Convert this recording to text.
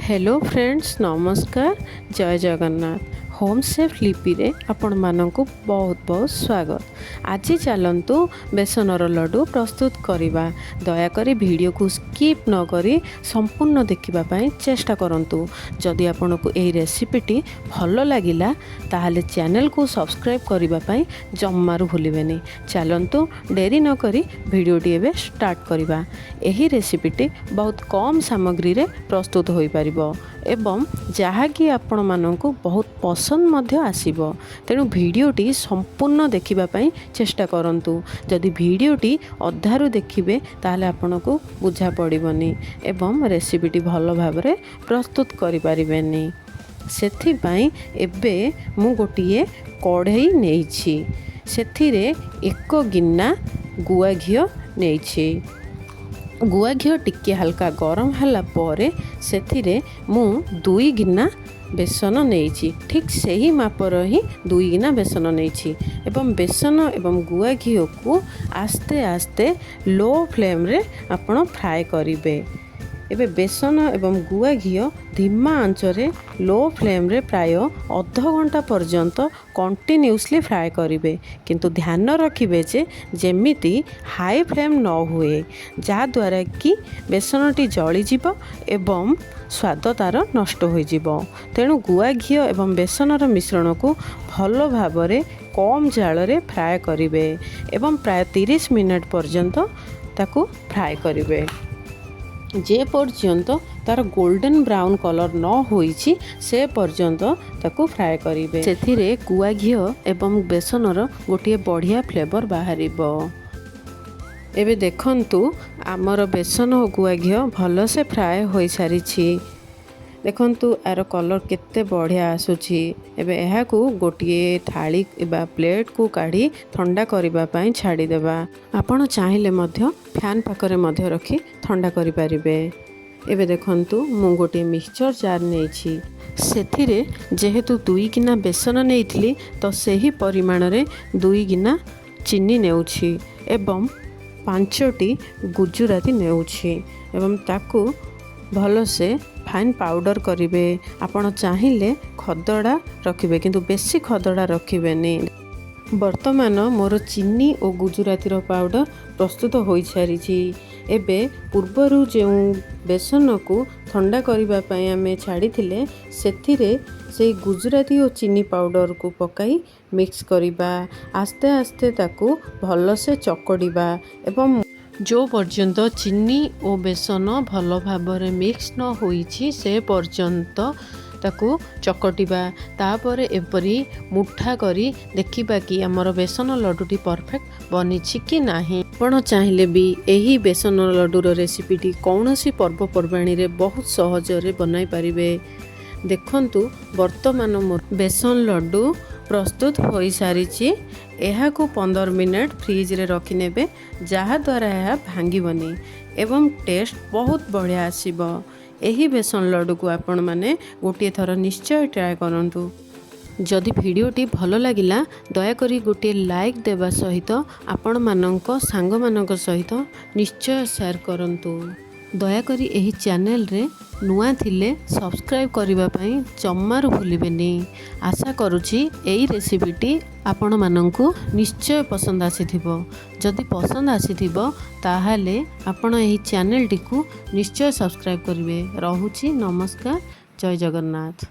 Hello friends, नमस्कार। जय Jagannath. Home safe लिपि रे आपण मानक बहुत बहुत स्वागत। आज चलतु बेसनर लड्डू प्रस्तुत करवा। दयाकोरी वीडियो को स्किप न करी संपूर्ण देखिबाई चेष्टा करंतु। जदि आपन को यही रेसिपीटी भल लगिला ताहले चैनल को सब्सक्राइब करने जम्मारू भूलें। चलतु डेरी न करी वीडियोटी एबे स्टार्ट करवा। यही रेसिपीटी बहुत कम सामग्री रे प्रस्तुत हो पारिबो एवं जहाँकि आपण मानकु बहुत पसंद मध्य आसीबो। तेणु वीडियोटी संपूर्ण देखिबाई चेष्टा करंतु। जदि वीडियोटी अधारु देखिबे ताहले आपनको बुझा पड़िबनी एवं रेसिपीटी भल भाबरे प्रस्तुत करि पारिबेनी। सेथिबाई एबे मु गोटिए कढ़ई नेइछि। सेथिरे एक गिन्ना गुआ घिओ नेइछि। गुआ घिओ टिके हल्का गरम होला परे सेथिरे मु 2 गिना बेसन नेइछि। ठीक सही मापर ही 2 गिना बेसन नेइछि एवं बेसन एवं गुआ घिओ को आस्ते आस्ते लो फ्लेम रे आपण फ्राए करिवे। एबे बेसन एवं गुआ घिओ धीमा आंचरे लो फ्लेम रे प्राय अध घंटा पर्यंत कंटिन्यूसली फ्राए करिवे। किंतु ध्यान रखिबे जे जेमिति हाई फ्लेम न हुए, जा द्वारा कि बेसनटी जली जीवो एवं स्वाद तार नष्ट हो जीवो। तेणु गुआ घिओ एवं बेसनर मिश्रण को भल भाबरे कम जाल रे फ्राए करिवे एवं प्राय 30 मिनट पर्यंत ताकू फ्राए करिवे। जे पर्यंत तार गोल्डन ब्राउन कलर न होईछि से पर्यंत ताकू फ्राए करिवे। सेथिरे गुआ घिओ एवं बेसनर गोटे बढ़िया फ्लेवर बाहरिबो। एबे देखंतु आमर बेसन और गुआ घिओ भल से फ्राए हो सारिछि। देखंतु आर कलर केते बढ़िया आसुछि। एबे एहा को गोटिए थाली एबा प्लेट को काढ़ी ठंडा करिबा पई छाड़ी देबा। आपण चाहिले मध्य फैन पाखरे मध्य रखी ठंडा करि परिबे। एबे देखंतु मु गोटे मिक्सचर जार नेछि। सेथिरे जेहेतु 2 गिना बेसन नेइथिली तो सही परिमाण रे 2 गिना चीनी नेउछि एवं 5टी गुजराती नेउछि एवं ताकू भल से फाइन पाउडर करिवे। आपण चाहिले खदड़ा रखिबे किंतु बेसी खदड़ा रखिबेनी। वर्तमान मोर चीनी और गुजराती पाउडर प्रस्तुत हो सारी। एबे पूर्वरु जो बेसन को ठंडा करिबा पई आमे छाड़ी थिले सेथिरे से गुजराती और चीनी पाउडर को पकाई मिक्स करिबा। आस्ते आस्ते ताकू भल से चकड़िबा एवं जो पर्यंत चीनी और बेसन भल भाबरे मिक्स न होईछि से पर्यंत ताकू चकटिबा। तापर एपरी मुठा करी देखिबा कि हमर बेसन लड्डूटी परफेक्ट बनिछि कि नाही। आपण चाहिले भी एही बेसन लड्डूर रेसिपीटी कौनसी पर्वपर्वाणी रे बहुत सहज रे बनाई पारिबे। देखंतु वर्तमान मोर बेसन लड्डू प्रस्तुत हो सारी। यह को 15 मिनट फ्रिज रे रखि नेबे, जहा द्वारा यह भांगीबनी एवं टेस्ट बहुत बढ़िया आसीबो। एही बेसन लड्डू को आपण माने गोटे थर निश्चय ट्राए करंतु। जदि वीडियोटी भल लगिला दयाकोरी गोटे लाइक देवा सहित आपण मानक सांग मानक सहित निश्चय शेयर करंतु। दयाकोरी एही चैनल रे नुआ थिले सब्सक्राइब करिबा पई जम्मारू भूलिबेनी। आशा करुछि एही रेसिपीटी आपण मानंकु निश्चय पसंद आसीथिबो। जदि पसंद आसीथिबो ताहाले आपण एही चैनल टी को निश्चय सब्सक्राइब करिवे। रहुछि नमस्कार। जय जगन्नाथ।